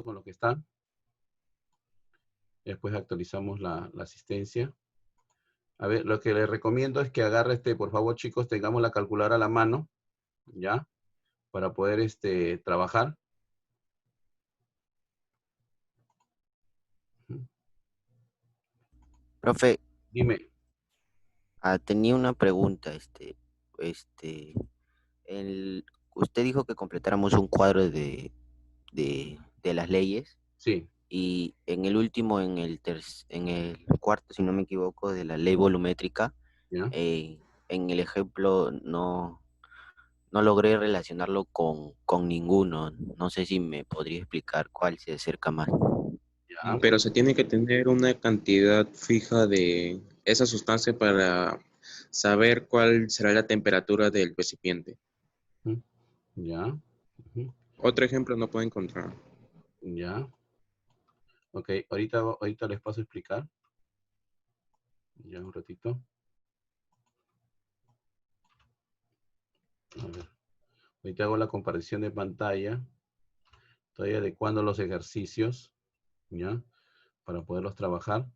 contento con lo que está. Después actualizamos la asistencia. A ver, lo que les recomiendo es que agarre por favor, chicos, tengamos la calculadora a la mano, ¿ya? Para poder trabajar. Profe, Dime. tenía una pregunta, este, el, usted dijo que completáramos un cuadro de las leyes Sí, y en el último, en el cuarto, si no me equivoco, de la ley volumétrica, ¿ya? eh, en el ejemplo no logré relacionarlo con ninguno. No sé si me podría explicar cuál se acerca más. ¿Ya? Pero se tiene que tener una cantidad fija de esa sustancia para saber cuál será la temperatura del recipiente. Ujú, ¿ya? Ujú, Otro ejemplo no puedo encontrar. ¿ya? Ok, ahorita les paso a explicar. Ya un ratito. A ver, ahorita hago la comparación de pantalla. Estoy adecuando los ejercicios, ¿ya? Para poderlos trabajar.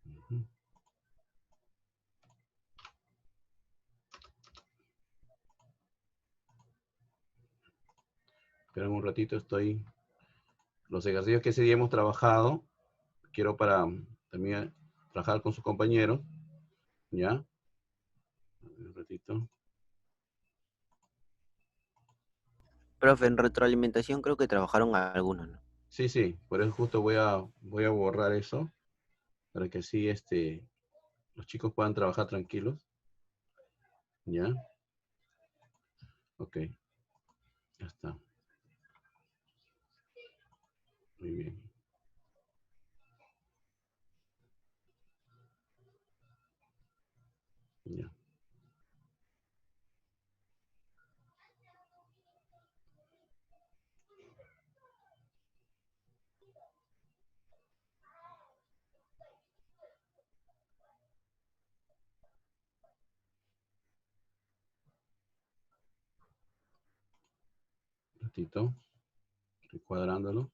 Ujú. Esperen un ratito, los ejercicios que ese día hemos trabajado, quiero para también trabajar con sus compañeros, ¿ya? Un ratito. Profe, en retroalimentación creo que trabajaron algunos, ¿no? Sí, sí, por eso justo voy a borrar eso, para que así los chicos puedan trabajar tranquilos, ¿ya? Ok, ya está. Muy bien. Ya. Un ratito. Estoy cuadrándolo.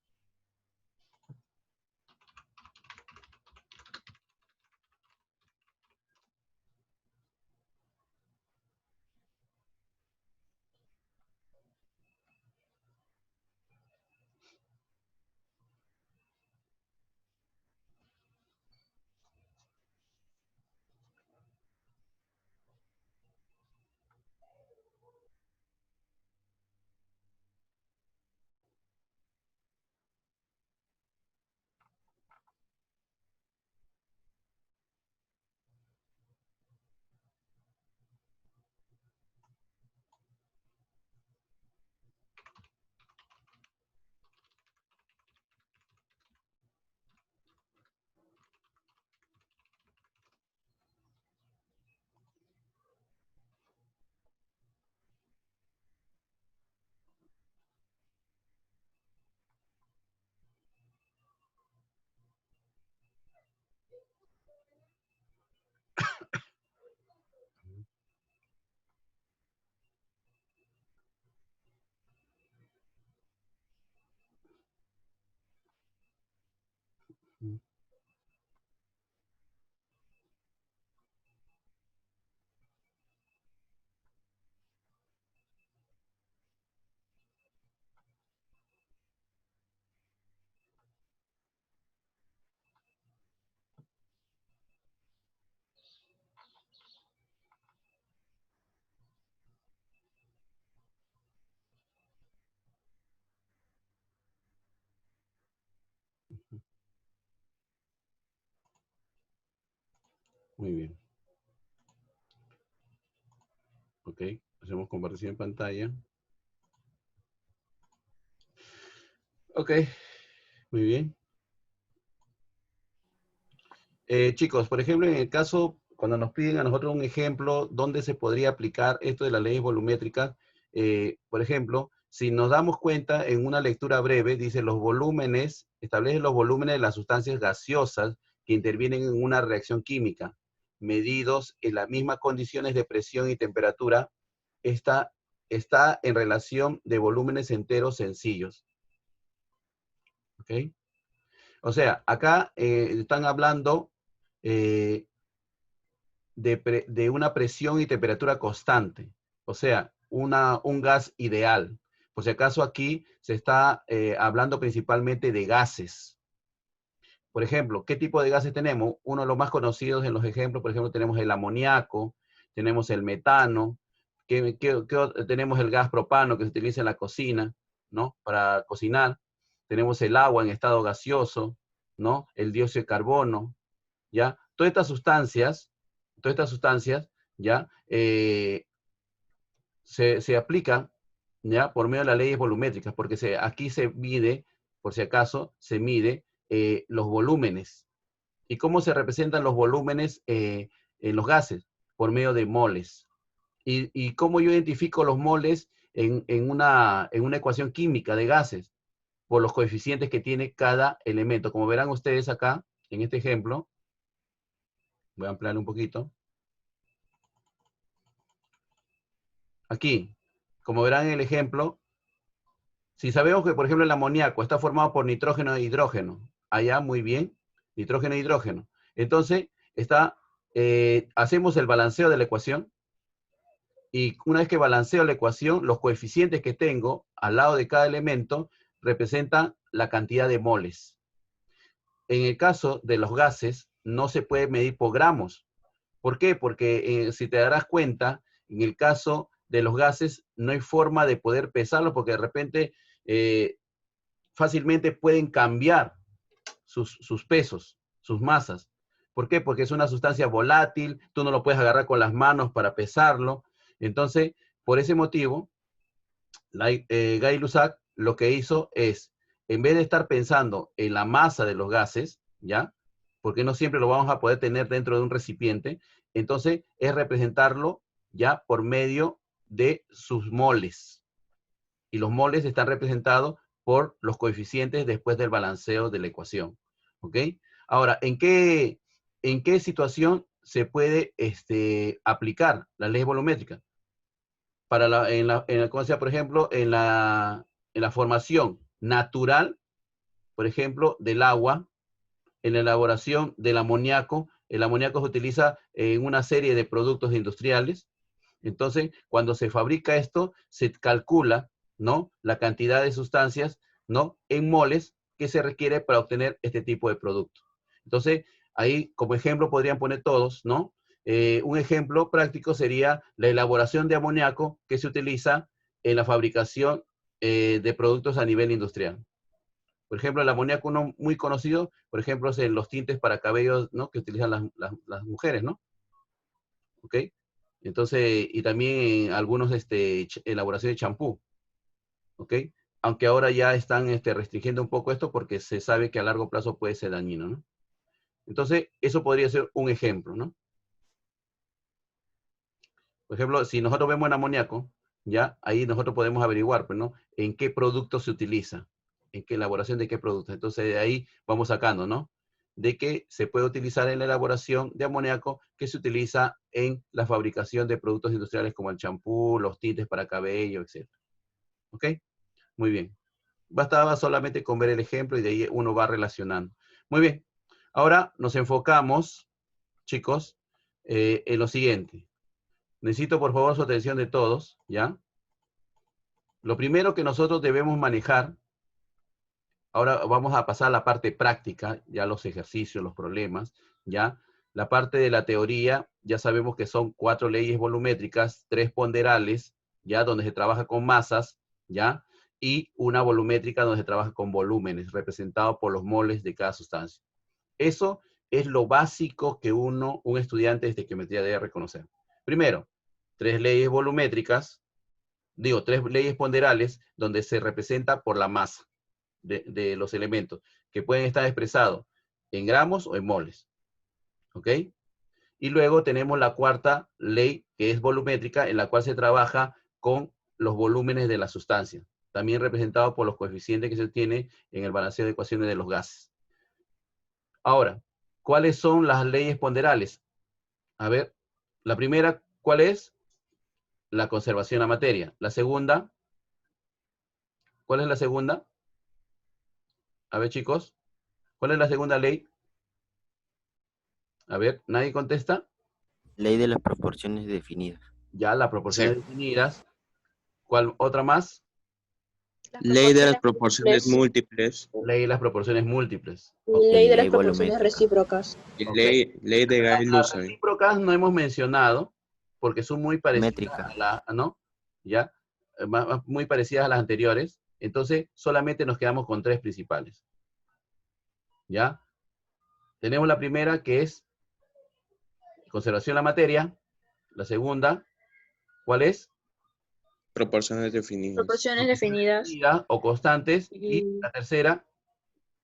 Ujú. Muy bien. Ok. Ok, hacemos compartir en pantalla. Ok, muy bien. Chicos, por ejemplo, en el caso, cuando nos piden a nosotros un ejemplo, ¿dónde se podría aplicar esto de las leyes volumétricas? Por ejemplo, si nos damos cuenta en una lectura breve, dice los volúmenes, establece los volúmenes de las sustancias gaseosas que intervienen en una reacción química, medidos en las mismas condiciones de presión y temperatura, está en relación de volúmenes enteros sencillos. ¿Ok? O sea, acá están hablando de una presión y temperatura constante, o sea, un gas ideal. Por si acaso aquí se está hablando principalmente de gases. Por ejemplo, ¿qué tipo de gases tenemos? Uno de los más conocidos en los ejemplos, por ejemplo, tenemos el amoníaco, tenemos el metano, tenemos el gas propano que se utiliza en la cocina, ¿no? Para cocinar. Tenemos el agua en estado gaseoso, ¿no? El dióxido de carbono, ¿ya? Todas estas sustancias, ¿ya? Se aplican, ¿ya? Por medio de las leyes volumétricas, porque aquí se mide, por si acaso, se mide los volúmenes. ¿Y cómo se representan los volúmenes en los gases? Por medio de moles. ¿Y cómo yo identifico los moles en una ecuación química de gases? Por los coeficientes que tiene cada elemento. Como verán ustedes acá, en este ejemplo, voy a ampliar un poquito. Aquí, como verán en el ejemplo, si sabemos que, por ejemplo, el amoníaco está formado por nitrógeno e hidrógeno, allá muy bien, nitrógeno e hidrógeno. Entonces, hacemos el balanceo de la ecuación y una vez que balanceo la ecuación, los coeficientes que tengo al lado de cada elemento representan la cantidad de moles. En el caso de los gases, no se puede medir por gramos. ¿Por qué? Porque si te darás cuenta, en el caso de los gases, no hay forma de poder pesarlos porque de repente fácilmente pueden cambiar sus pesos, sus masas. ¿Por qué? Porque es una sustancia volátil, tú no lo puedes agarrar con las manos para pesarlo. Entonces, por ese motivo, Gay-Lussac lo que hizo es, en vez de estar pensando en la masa de los gases, ¿ya? Porque no siempre lo vamos a poder tener dentro de un recipiente, entonces es representarlo ya por medio de sus moles. Y los moles están representados por los coeficientes después del balanceo de la ecuación. ¿Ok? Ahora, ¿en qué situación se puede aplicar la ley volumétrica? Como sea, por ejemplo, en la formación natural, por ejemplo, del agua, en la elaboración del amoníaco. El amoníaco se utiliza en una serie de productos industriales. Entonces, cuando se fabrica esto, se calcula, ¿no?, la cantidad de sustancias, ¿no?, en moles que se requiere para obtener este tipo de producto. Entonces, ahí como ejemplo podrían poner todos, ¿no? Un ejemplo práctico sería la elaboración de amoníaco que se utiliza en la fabricación de productos a nivel industrial. Por ejemplo, el amoníaco, uno muy conocido, por ejemplo, es en los tintes para cabello, ¿no?, que utilizan las mujeres, ¿no? ¿Ok? Entonces, y también en algunos elaboración de champú, ¿ok? Aunque ahora ya están restringiendo un poco esto porque se sabe que a largo plazo puede ser dañino, ¿no? Entonces, eso podría ser un ejemplo, ¿no? Por ejemplo, si nosotros vemos el amoníaco, ya ahí nosotros podemos averiguar, pues, ¿no?, en qué producto se utiliza, en qué elaboración de qué producto. Entonces, de ahí vamos sacando, ¿no?, de que se puede utilizar en la elaboración de amoníaco que se utiliza en la fabricación de productos industriales como el champú, los tintes para cabello, etc. ¿Ok? Muy bien. Bastaba solamente con ver el ejemplo y de ahí uno va relacionando. Muy bien. Ahora nos enfocamos, chicos, en lo siguiente. Necesito, por favor, su atención de todos, ¿ya? Lo primero que nosotros debemos manejar, ahora vamos a pasar a la parte práctica, ya los ejercicios, los problemas, ¿ya? La parte de la teoría, ya sabemos que son 4 leyes volumétricas, 3 ponderales, ¿ya? Donde se trabaja con masas, ¿ya? Y una volumétrica donde se trabaja con volúmenes, representados por los moles de cada sustancia. Eso es lo básico que un estudiante de estequiometría debe reconocer. Primero, tres leyes volumétricas, digo, tres leyes ponderales, donde se representa por la masa de los elementos, que pueden estar expresados en gramos o en moles. ¿Ok? Y luego tenemos la cuarta ley, que es volumétrica, en la cual se trabaja con los volúmenes de la sustancia, también representado por los coeficientes que se tiene en el balanceo de ecuaciones de los gases. Ahora, ¿cuáles son las leyes ponderales? A ver, la primera, ¿cuál es? La conservación de la materia. La segunda, ¿cuál es la segunda? A ver, chicos, ¿cuál es la segunda ley? A ver, ¿nadie contesta? Ley de las proporciones definidas. Ya, las proporciones Sí. definidas. ¿Cuál otra más? Ley de las proporciones múltiples Ley de las proporciones múltiples. Y ley de las Ley proporciones volumétrica. recíprocas. y Ok. ley de Las Gay-Lussac. recíprocas no hemos mencionado porque son muy parecidas Métrica. a la, ¿no? ¿Ya? Muy parecidas a las anteriores. Entonces, solamente nos quedamos con tres principales. ¿Ya? Tenemos la primera, que es conservación de la materia. La segunda, ¿cuál es? Proporciones definidas. Proporciones definidas. Definidas o constantes. Y Y la tercera,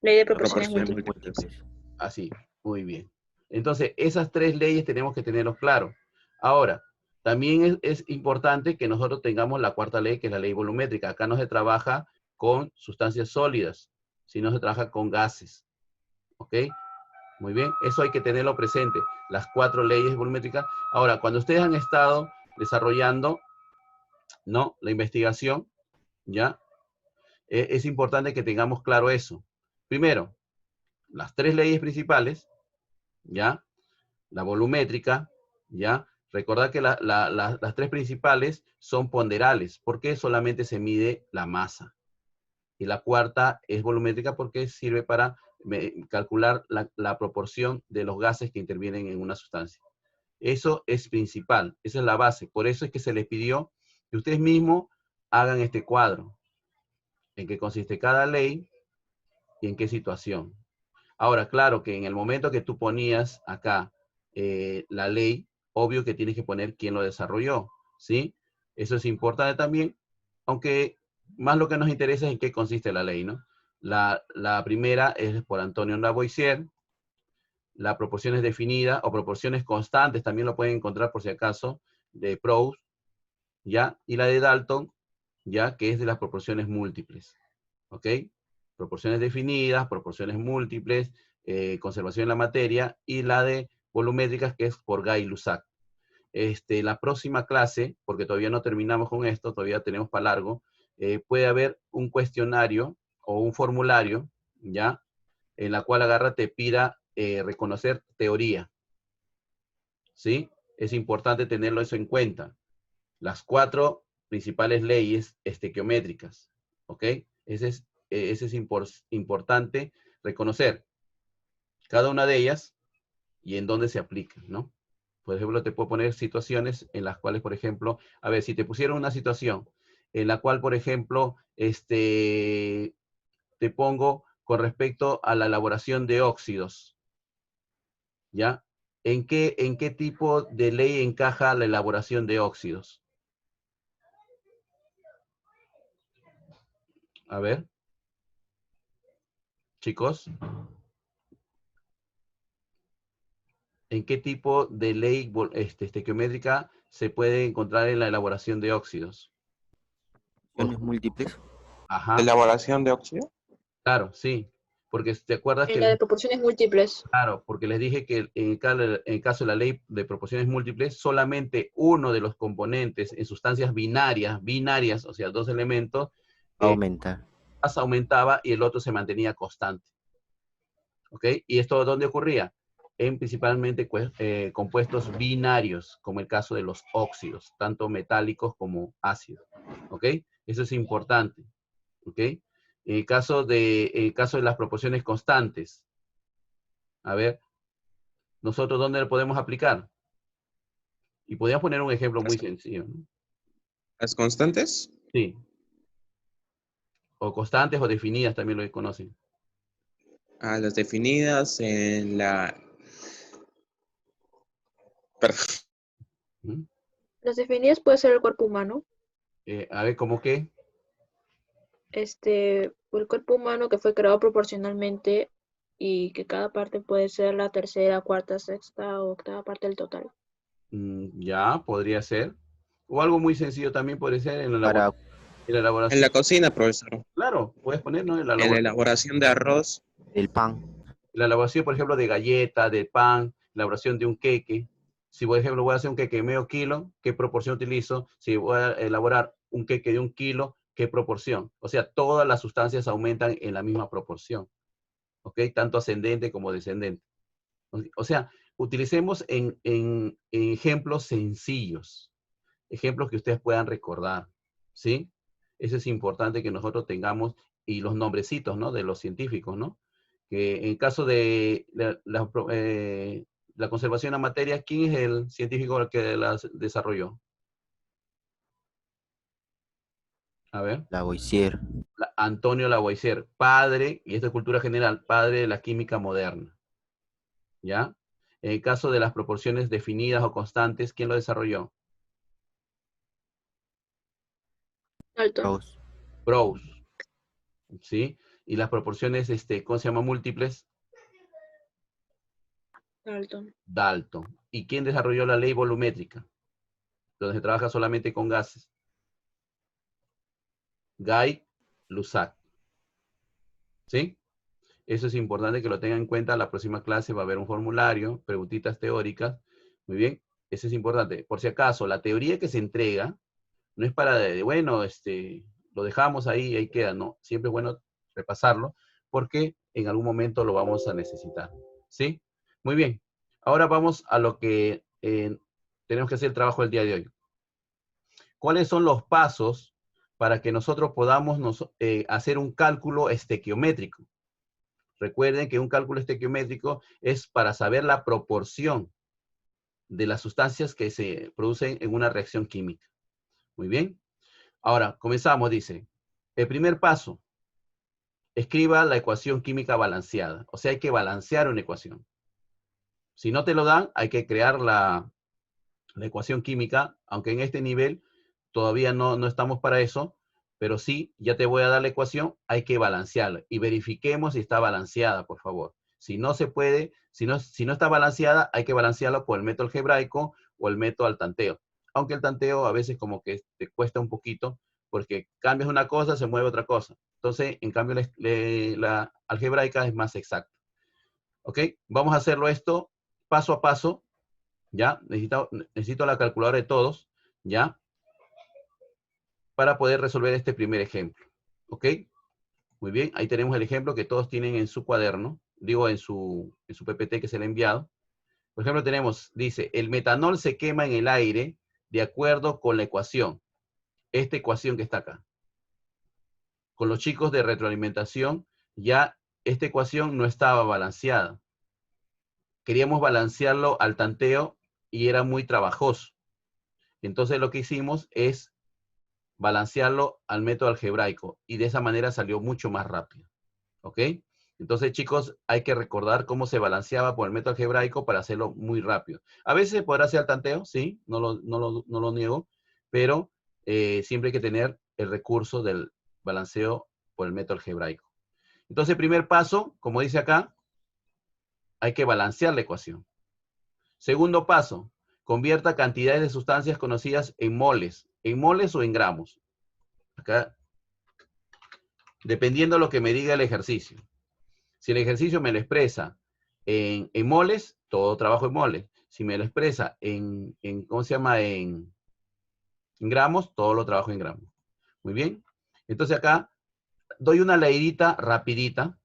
ley de proporciones Proporciones múltiples. múltiples. así. Muy bien. Entonces, esas tres leyes tenemos que tenerlos claros. Ahora, también es importante que nosotros tengamos la cuarta ley, que es la ley volumétrica. Acá no se trabaja con sustancias sólidas, sino se trabaja con gases. ¿Ok? Muy bien. Eso hay que tenerlo presente. Las cuatro leyes volumétricas. Ahora, cuando ustedes han estado desarrollando, ¿no?, la investigación, ¿ya? Es importante que tengamos claro eso. Primero, las tres leyes principales, ¿ya? La volumétrica, ¿ya? Recordad que las tres principales son ponderales, porque solamente se mide la masa. Y la cuarta es volumétrica porque sirve para calcular la proporción de los gases que intervienen en una sustancia. Eso es principal, esa es la base. Por eso es que se les pidió que ustedes mismos hagan este cuadro, en qué consiste cada ley y en qué situación. Ahora, claro que en el momento que tú ponías acá la ley, obvio que tienes que poner quién lo desarrolló, ¿sí? Eso es importante también, aunque más lo que nos interesa es en qué consiste la ley, ¿no? La primera es por Antonio Lavoisier, la proporciones definidas o proporciones constantes, también lo pueden encontrar por si acaso, de Proust, ¿ya? Y la de Dalton, ¿ya? Que es de las proporciones múltiples, ¿ok? Proporciones definidas, proporciones múltiples, conservación de la materia, y la de volumétricas, que es por Gay-Lussac. La próxima clase, porque todavía no terminamos con esto, todavía tenemos para largo, puede haber un cuestionario o un formulario, ¿ya? En la cual Agarra te pida reconocer teoría, ¿sí? Es importante tenerlo eso en cuenta. Las cuatro principales leyes estequiométricas, ¿ok? Ese es importante reconocer cada una de ellas y en dónde se aplican, ¿no? Por ejemplo, te puedo poner situaciones en las cuales, por ejemplo, a ver, si te pusieron una situación en la cual, por ejemplo, te pongo con respecto a la elaboración de óxidos, ¿ya? ¿En qué tipo de ley encaja la elaboración de óxidos? A ver, chicos, ¿en qué tipo de ley estequiométrica se puede encontrar en la elaboración de óxidos? Proporciones múltiples. Ajá, Elaboración de óxido. claro, sí. Porque te acuerdas Y que la de proporciones múltiples. claro, porque les dije que en el caso de la ley de proporciones múltiples, solamente uno de los componentes en sustancias binarias, o sea, dos elementos, Aumenta. más aumentaba y el otro se mantenía constante. ¿Ok? ¿Y esto dónde ocurría? En principalmente compuestos binarios, como el caso de los óxidos, tanto metálicos como ácidos. ¿Ok? Eso es importante. ¿Ok? En el caso de las proporciones constantes, a ver, nosotros ¿dónde lo podemos aplicar? Y podríamos poner un ejemplo muy sencillo, ¿no? Las constantes. Sí. O constantes o definidas también lo conocen. Las definidas en la... ¿Mm? Las definidas puede ser el cuerpo humano. A ver, ¿cómo qué? El cuerpo humano que fue creado proporcionalmente y que cada parte puede ser la tercera, cuarta, sexta o octava parte del total. Ya, podría ser. O algo muy sencillo también puede ser en la, Para en la En la elaboración. cocina, profesor. Claro, puedes poner, ¿no? En la elaboración de arroz. el pan. La elaboración, por ejemplo, de galleta, de pan, elaboración de un queque. Si, por ejemplo, voy a hacer un queque de medio kilo, ¿qué proporción utilizo? Si voy a elaborar un queque de 1 kilo, ¿qué proporción? O sea, todas las sustancias aumentan en la misma proporción, ¿ok? Tanto ascendente como descendente. O sea, utilicemos en ejemplos sencillos, ejemplos que ustedes puedan recordar, ¿sí? Eso es importante que nosotros tengamos, y los nombrecitos, ¿no? De los científicos, ¿no? Que en caso de la conservación de la materia, ¿quién es el científico que las desarrolló? A ver, Lavoisier. Antonio Lavoisier, padre, y esto es cultura general, padre de la química moderna, ¿ya? En el caso de las proporciones definidas o constantes, ¿quién lo desarrolló? Dalton. Gauss. Gauss, ¿sí? Y las proporciones, ¿cómo se llama? Múltiples, Dalton. Dalton. ¿Y quién desarrolló la ley volumétrica? Donde se trabaja solamente con gases. Gay-Lussac. ¿Sí? Eso es importante que lo tengan en cuenta. La próxima clase va a haber un formulario, preguntitas teóricas. Muy bien, eso es importante. Por si acaso, la teoría que se entrega no es para, bueno, lo dejamos ahí, ahí queda. No, siempre es bueno repasarlo porque en algún momento lo vamos a necesitar. ¿Sí? Muy bien. Ahora vamos a lo que tenemos que hacer el trabajo del día de hoy. ¿Cuáles son los pasos para que nosotros podamos hacer un cálculo estequiométrico? Recuerden que un cálculo estequiométrico es para saber la proporción de las sustancias que se producen en una reacción química. Muy bien. Ahora, comenzamos, dice. El primer paso, escriba la ecuación química balanceada. O sea, hay que balancear una ecuación. Si no te lo dan, hay que crear la ecuación química, aunque en este nivel todavía no estamos para eso, pero sí, ya te voy a dar la ecuación, hay que balancearla y verifiquemos si está balanceada, por favor. Si no se puede, si no está balanceada, hay que balancearla por el método algebraico o el método al tanteo. Aunque el tanteo a veces como que te cuesta un poquito, porque cambias una cosa, se mueve otra cosa. Entonces, en cambio, la algebraica es más exacta. ¿Ok? Vamos a hacerlo esto paso a paso. ¿Ya? Necesito la calculadora de todos, ¿ya? Para poder resolver este primer ejemplo, ¿ok? Muy bien, ahí tenemos el ejemplo que todos tienen en su cuaderno, digo en su PPT que se le ha enviado. Por ejemplo, tenemos, dice, el metanol se quema en el aire de acuerdo con la ecuación, esta ecuación que está acá. Con los chicos de retroalimentación, ya esta ecuación no estaba balanceada. Queríamos balancearlo al tanteo y era muy trabajoso. Entonces lo que hicimos es balancearlo al método algebraico y de esa manera salió mucho más rápido. ¿Ok? Entonces, chicos, hay que recordar cómo se balanceaba por el método algebraico para hacerlo muy rápido. A veces se podrá hacer al tanteo, sí, no lo niego, pero siempre hay que tener el recurso del balanceo por el método algebraico. Entonces, el primer paso, como dice acá, hay que balancear la ecuación. Segundo paso, convierta cantidades de sustancias conocidas en moles o en gramos. Acá, dependiendo de lo que me diga el ejercicio. Si el ejercicio me lo expresa en moles, todo trabajo en moles. Si me lo expresa ¿cómo se llama? En gramos, todo lo trabajo en gramos. Muy bien. Entonces acá doy una leidita rapidita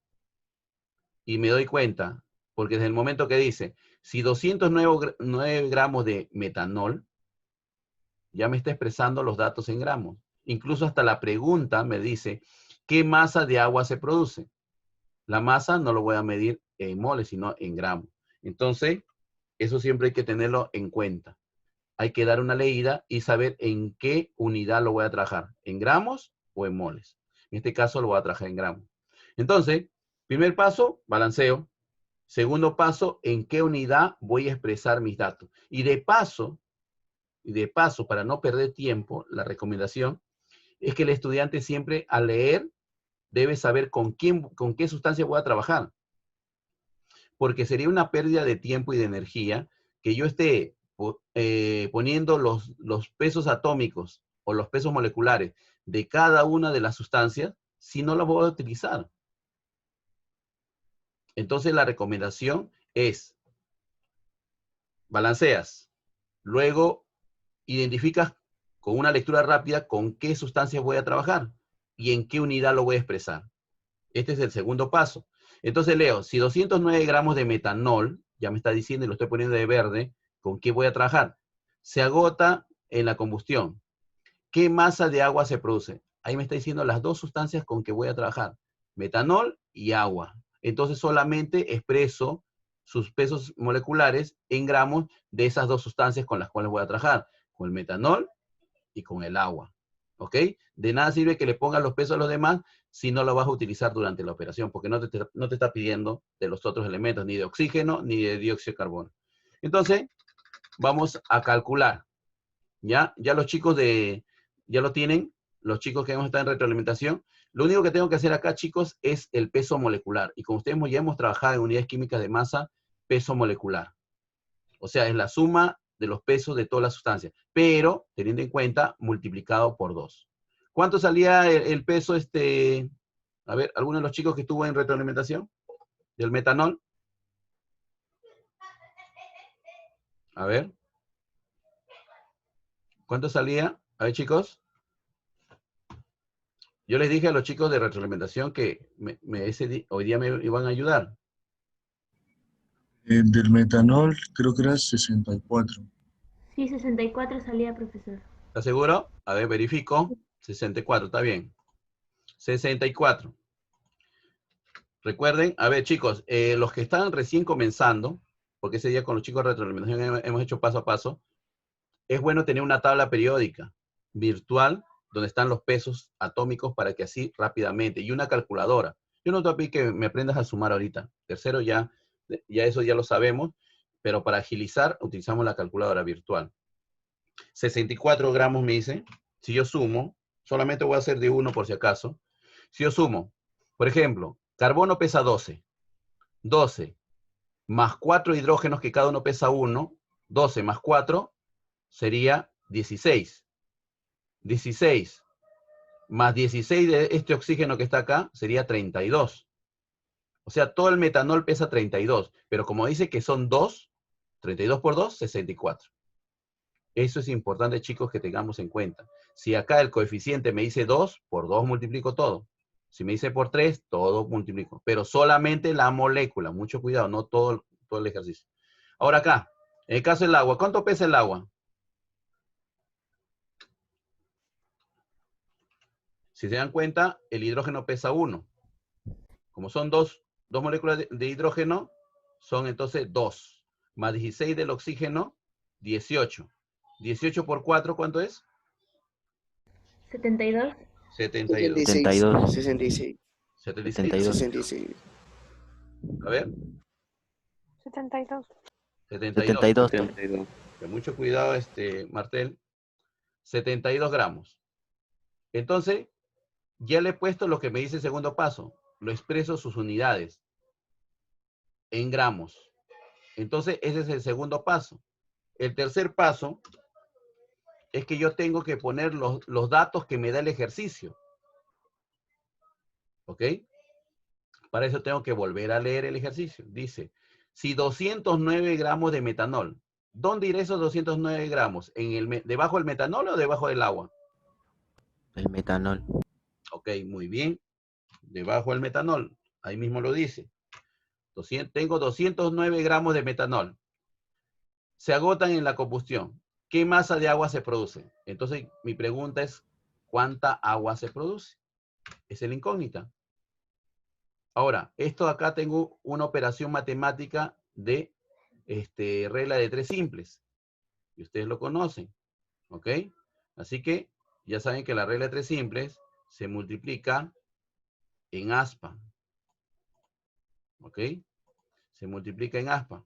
y me doy cuenta, porque desde el momento que dice, si 209 gramos de metanol, ya me está expresando los datos en gramos. Incluso hasta la pregunta me dice, ¿qué masa de agua se produce? La masa no lo voy a medir en moles, sino en gramos. Entonces, eso siempre hay que tenerlo en cuenta. Hay que dar una leída y saber en qué unidad lo voy a trabajar, en gramos o en moles. En este caso lo voy a trabajar en gramos. Entonces, primer paso, balanceo. Segundo paso, en qué unidad voy a expresar mis datos. Y de paso, y de paso, para no perder tiempo, la recomendación es que el estudiante siempre al leer debe saber con qué sustancia voy a trabajar. Porque sería una pérdida de tiempo y de energía que yo esté poniendo los pesos atómicos o los pesos moleculares de cada una de las sustancias si no los voy a utilizar. Entonces la recomendación es, balanceas, luego identificas con una lectura rápida con qué sustancias voy a trabajar y en qué unidad lo voy a expresar. Este es el segundo paso. Entonces leo, si 209 gramos de metanol, ya me está diciendo y lo estoy poniendo de verde, ¿con qué voy a trabajar? Se agota en la combustión. ¿Qué masa de agua se produce? Ahí me está diciendo las dos sustancias con que voy a trabajar, metanol y agua. Entonces solamente expreso sus pesos moleculares en gramos de esas dos sustancias con las cuales voy a trabajar, con el metanol y con el agua. ¿Ok? De nada sirve que le pongas los pesos a los demás si no lo vas a utilizar durante la operación, porque no te está pidiendo de los otros elementos, ni de oxígeno, ni de dióxido de carbono. Entonces, vamos a calcular. ¿Ya? Ya los chicos ya lo tienen, los chicos que hemos estado en retroalimentación. Lo único que tengo que hacer acá, chicos, es el peso molecular. Y como ustedes ya hemos trabajado en unidades químicas de masa, peso molecular. O sea, es la suma de los pesos de todas las sustancias, pero teniendo en cuenta multiplicado por 2. ¿Cuánto salía el peso, a ver, alguno de los chicos que estuvo en retroalimentación del metanol? A ver. ¿Cuánto salía? A ver, chicos. Yo les dije a los chicos de retroalimentación que hoy día me iban a ayudar. Del metanol creo que era 64. Sí, 64 salía, profesor. ¿Está seguro? A ver, verifico. 64, está bien. 64. Recuerden, a ver, chicos, los que están recién comenzando, porque ese día con los chicos de retroalimentación hemos hecho paso a paso, es bueno tener una tabla periódica virtual donde están los pesos atómicos para que así rápidamente, y una calculadora. Yo no te voy a pedir que me aprendas a sumar ahorita. Tercero, ya eso ya lo sabemos, pero para agilizar utilizamos la calculadora virtual. 64 gramos me dice. Si yo sumo, solamente voy a hacer de uno por si acaso. Si yo sumo, por ejemplo, carbono pesa 12. 12 más 4 hidrógenos que cada uno pesa 1. 12 más 4 sería 16. 16 más 16 de este oxígeno que está acá sería 32. O sea, todo el metanol pesa 32, pero como dice que son 2, 32 por 2, 64. Eso es importante, chicos, que tengamos en cuenta. Si acá el coeficiente me dice 2, por 2 multiplico todo. Si me dice por 3, todo multiplico. Pero solamente la molécula. Mucho cuidado, no todo el ejercicio. Ahora acá, en el caso del agua, ¿cuánto pesa el agua? Si se dan cuenta, el hidrógeno pesa 1. Como son dos moléculas de hidrógeno, son entonces 2. Más 16 del oxígeno, 18. 18 por 4, ¿cuánto es? 72. 72. 72. 66. 76. 66. A ver. 72. 72. 72. 72. Con mucho cuidado, Martel. 72 gramos. Entonces, ya le he puesto lo que me dice el segundo paso. Lo expreso sus unidades en gramos. Entonces, ese es el segundo paso. El tercer paso es que yo tengo que poner los datos que me da el ejercicio. ¿Ok? Para eso tengo que volver a leer el ejercicio. Dice, si 209 gramos de metanol, ¿dónde iré esos 209 gramos? ¿Debajo del metanol o debajo del agua? El metanol. Ok, muy bien. Debajo del metanol. Ahí mismo lo dice. Tengo 209 gramos de metanol. Se agotan en la combustión. ¿Qué masa de agua se produce? Entonces, mi pregunta es, ¿cuánta agua se produce? Es la incógnita. Ahora, esto acá tengo una operación matemática de regla de 3 simples. Y ustedes lo conocen. ¿Ok? Así que ya saben que la regla de 3 simples se multiplica en aspa. ¿Ok? Se multiplica en aspa.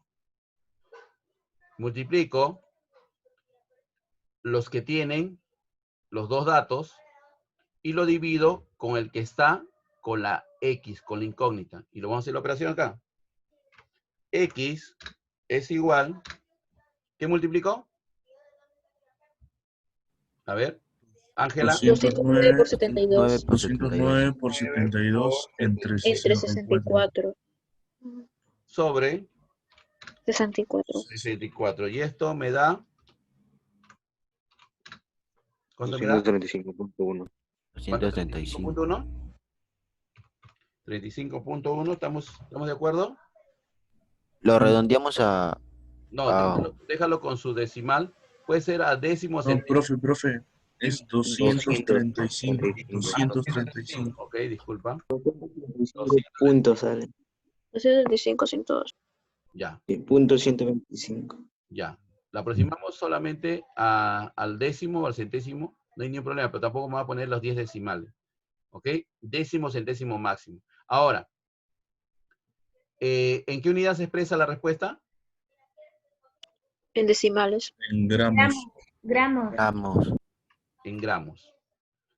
Multiplico los que tienen los dos datos y lo divido con el que está con la X, con la incógnita. Y lo vamos a hacer la operación acá. X es igual, ¿qué multiplicó? A ver, Ángela. 209 por 9 72 por 72. 209 por 72 entre entre 64. 64. Sobre 64. 64. Y esto me da, ¿cuánto me da? 235.1. 235. 35.1. 35.1, ¿estamos de acuerdo? Lo redondeamos a... No, Ah, déjalo con su decimal. Puede ser a décimos, No, centésimos. profe, es 235. 235. Ok, disculpa. Puntos sale. 275 sin todos. Ya, Punto 125. ya. La aproximamos solamente al décimo o al centésimo. No hay ningún problema, pero tampoco me voy a poner los 10 decimales. ¿Ok? Décimo, centésimo máximo. Ahora, ¿en qué unidad se expresa la respuesta? En decimales. En gramos. Gramos. gramos. En gramos.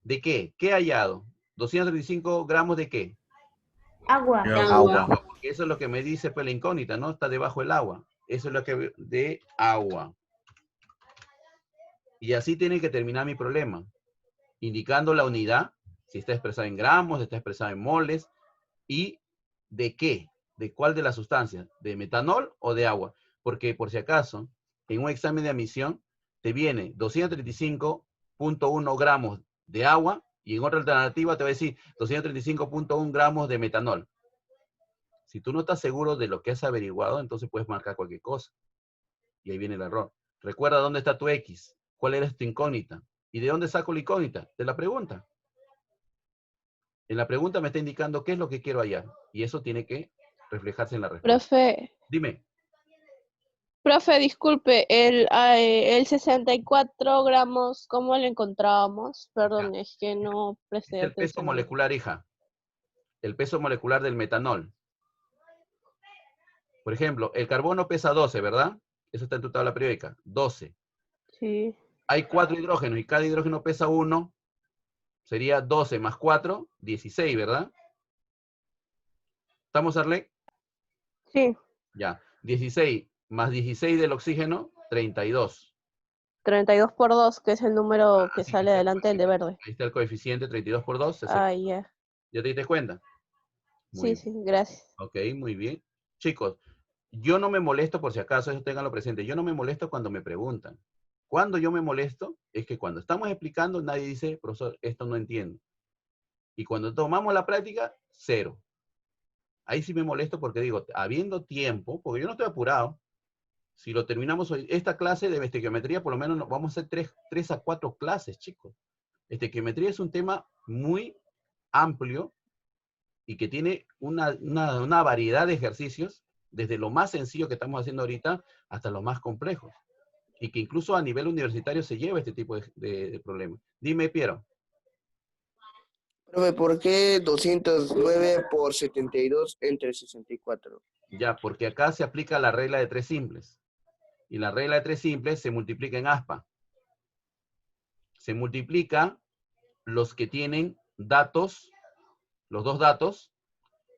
¿De qué? ¿Qué ha hallado? 235 gramos de qué? Agua. De Agua. Agua, porque eso es lo que me dice pues, la incógnita, ¿no? Está debajo del agua. Eso es lo que de agua. Y así tiene que terminar mi problema. Indicando la unidad, si está expresada en gramos, si está expresada en moles, y de qué, de cuál de las sustancias, de metanol o de agua. Porque por si acaso, en un examen de admisión, te viene 235.1 gramos de agua y en otra alternativa te va a decir 235.1 gramos de metanol. Si tú no estás seguro de lo que has averiguado, entonces puedes marcar cualquier cosa. Y ahí viene el error. Recuerda dónde está tu X, cuál era tu incógnita. ¿Y de dónde saco la incógnita? De la pregunta. En la pregunta me está indicando qué es lo que quiero hallar. Y eso tiene que reflejarse en la respuesta. Profe, Dime. disculpe, el 64 gramos, ¿cómo lo encontrábamos? Perdón, es que no Es presté el peso atención. molecular, hija. El peso molecular del metanol. Por ejemplo, el carbono pesa 12, ¿verdad? Eso está en tu tabla periódica. 12. Sí, Hay 4 hidrógenos y cada hidrógeno pesa 1. Sería 12 más 4, 16, ¿verdad? ¿Estamos, Arley? sí, Ya. 16 más 16 del oxígeno, 32. 32 por 2, que es el número que Así sale está el adelante del de coeficiente. verde. Ahí está el coeficiente, 32 por 2, 60. Ah, ya. ¿Ya te diste cuenta? Muy Sí, bien. gracias. Ok, muy bien. Chicos, yo no me molesto, por si acaso, eso ténganlo presente, yo no me molesto cuando me preguntan. Cuando yo me molesto es que cuando estamos explicando, nadie dice, profesor, esto no entiendo. Y cuando tomamos la práctica, 0. Ahí sí me molesto porque digo, habiendo tiempo, porque yo no estoy apurado, si lo terminamos hoy, esta clase de estequiometría, por lo menos vamos a hacer 3 a 4 clases, chicos. Estequiometría es un tema muy amplio y que tiene una variedad de ejercicios, desde lo más sencillo que estamos haciendo ahorita hasta los más complejos. Y que incluso a nivel universitario se lleva este tipo de problemas. Dime, Piero. Profe, ¿por qué 209 por 72 entre 64? Ya, porque acá se aplica la regla de 3 simples. Y la regla de 3 simples se multiplica en aspa. Se multiplica los que tienen datos, los dos datos,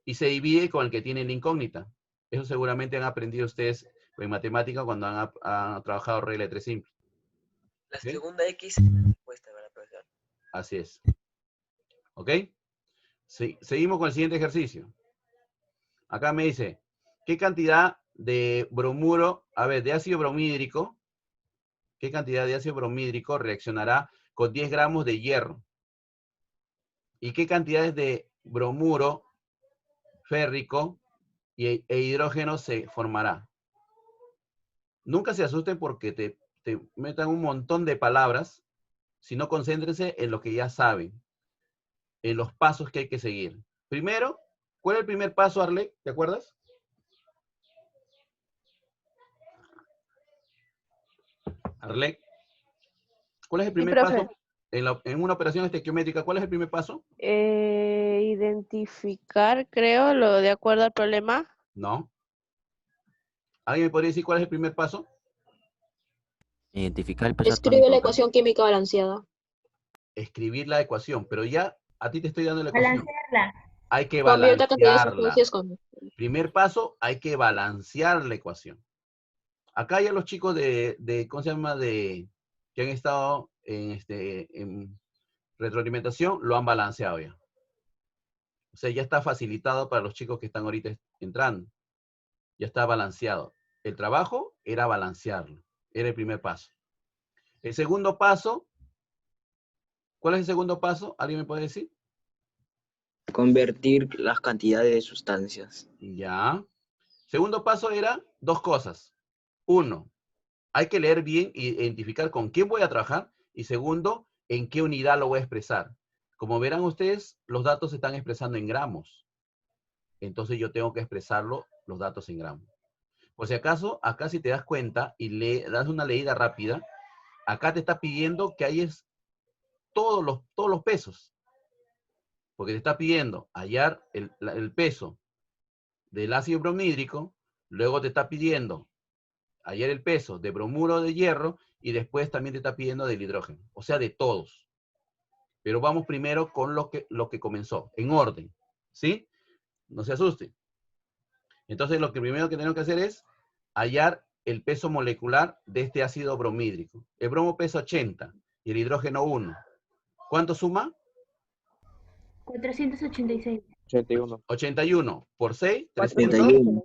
y se divide con el que tiene la incógnita. Eso seguramente han aprendido ustedes en matemática cuando han trabajado regla de 3 simples. La ¿Okay? segunda X es la respuesta, ¿verdad, profesor? Así es. ¿Ok? Seguimos con el siguiente ejercicio. Acá me dice, ¿qué cantidad de bromuro, de ácido bromhídrico, qué cantidad de ácido bromhídrico reaccionará con 10 gramos de hierro? ¿Y qué cantidades de bromuro férrico e hidrógeno se formará? Nunca se asusten porque te metan un montón de palabras, sino concéntrense en lo que ya saben, en los pasos que hay que seguir. Primero, ¿cuál es el primer paso, Arley? ¿Te acuerdas? Arley, ¿cuál es el primer paso en una operación estequiométrica? ¿Cuál es el primer paso? Identificar, creo, lo de acuerdo al problema. No. ¿Alguien me podría decir cuál es el primer paso? Identificar el peso Escribe atómico. la ecuación química balanceada. Escribir la ecuación, pero ya a ti te estoy dando la ecuación. Balancearla. Hay que Convierte cantidades y balancearla. sustancias con... Primer paso, hay que balancear la ecuación. Acá ya los chicos de ¿cómo se llama? Que han estado en retroalimentación, lo han balanceado ya. O sea, ya está facilitado para los chicos que están ahorita entrando. Ya está balanceado. El trabajo era balancearlo. Era el primer paso. El segundo paso, ¿cuál es el segundo paso? ¿Alguien me puede decir? Convertir las cantidades de sustancias. Ya. Segundo paso era dos cosas. Uno, hay que leer bien e identificar con quién voy a trabajar. Y segundo, en qué unidad lo voy a expresar. Como verán ustedes, los datos se están expresando en gramos. Entonces yo tengo que expresarlo, los datos en gramos. Por si acaso, acá si te das cuenta y le das una leída rápida, acá te está pidiendo que hayas todos los pesos. Porque te está pidiendo hallar el peso del ácido bromhídrico, luego te está pidiendo hallar el peso de bromuro de hierro y después también te está pidiendo del hidrógeno. O sea, de todos. Pero vamos primero con lo que comenzó, en orden. ¿Sí? No se asusten. Entonces, lo que primero que tenemos que hacer es hallar el peso molecular de este ácido bromhídrico. El bromo pesa 80 y el hidrógeno 1. ¿Cuánto suma? 486. 81. 81 por 6, 81.